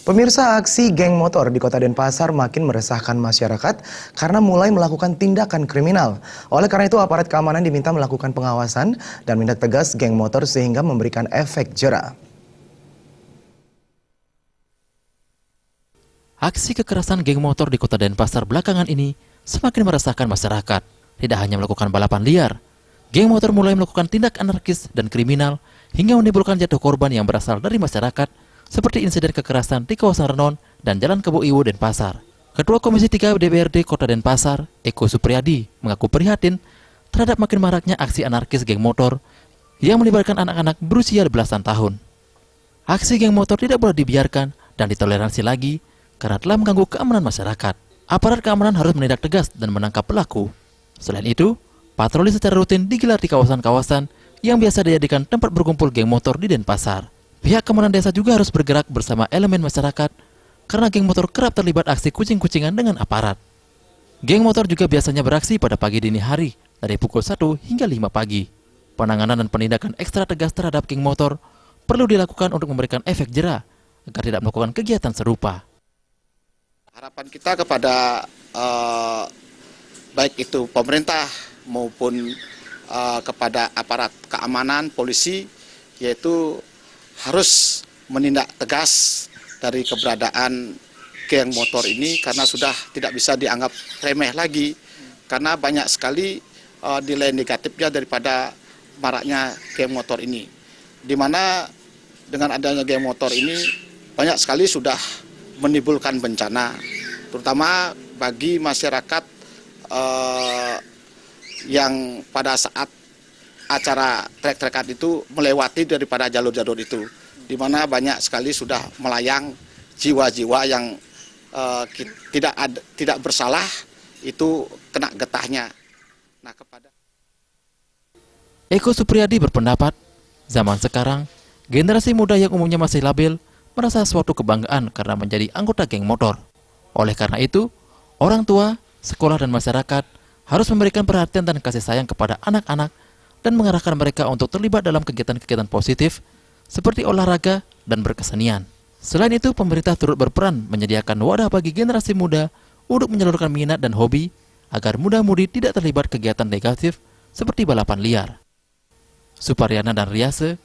Pemirsa, aksi geng motor di Kota Denpasar makin meresahkan masyarakat karena mulai melakukan tindakan kriminal. Oleh karena itu, aparat keamanan diminta melakukan pengawasan dan menindak tegas geng motor sehingga memberikan efek jera. Aksi kekerasan geng motor di Kota Denpasar belakangan ini semakin meresahkan masyarakat. Tidak hanya melakukan balapan liar, geng motor mulai melakukan tindak anarkis dan kriminal hingga menimbulkan jatuh korban yang berasal dari masyarakat, seperti insiden kekerasan di kawasan Renon dan Jalan Kebo Iwo, Denpasar. Ketua Komisi 3 DPRD Kota Denpasar, Eko Supriyadi, mengaku prihatin terhadap makin maraknya aksi anarkis geng motor yang melibatkan anak-anak berusia belasan tahun. Aksi geng motor tidak boleh dibiarkan dan ditoleransi lagi karena telah mengganggu keamanan masyarakat. Aparat keamanan harus menindak tegas dan menangkap pelaku. Selain itu, patroli secara rutin digelar di kawasan-kawasan yang biasa dijadikan tempat berkumpul geng motor di Denpasar. Pihak keamanan desa juga harus bergerak bersama elemen masyarakat karena geng motor kerap terlibat aksi kucing-kucingan dengan aparat. Geng motor juga biasanya beraksi pada pagi dini hari dari pukul 1 hingga 5 pagi. Penanganan dan penindakan ekstra tegas terhadap geng motor perlu dilakukan untuk memberikan efek jera agar tidak melakukan kegiatan serupa. Harapan kita kepada baik itu pemerintah maupun kepada aparat keamanan, polisi, yaitu harus menindak tegas dari keberadaan geng motor ini karena sudah tidak bisa dianggap remeh lagi, karena banyak sekali nilai negatifnya daripada maraknya geng motor ini, di mana dengan adanya geng motor ini banyak sekali sudah menimbulkan bencana, terutama bagi masyarakat yang pada saat acara trek-trekan itu melewati daripada jalur-jalur itu, di mana banyak sekali sudah melayang jiwa-jiwa yang tidak bersalah itu kena getahnya. Nah, Eko Supriyadi berpendapat, zaman sekarang generasi muda yang umumnya masih labil merasa suatu kebanggaan karena menjadi anggota geng motor. Oleh karena itu, orang tua, sekolah dan masyarakat harus memberikan perhatian dan kasih sayang kepada anak-anak dan mengarahkan mereka untuk terlibat dalam kegiatan-kegiatan positif seperti olahraga dan berkesenian. Selain itu, pemerintah turut berperan menyediakan wadah bagi generasi muda untuk menyalurkan minat dan hobi agar muda-mudi tidak terlibat kegiatan negatif seperti balapan liar. Suparyana dan Riase,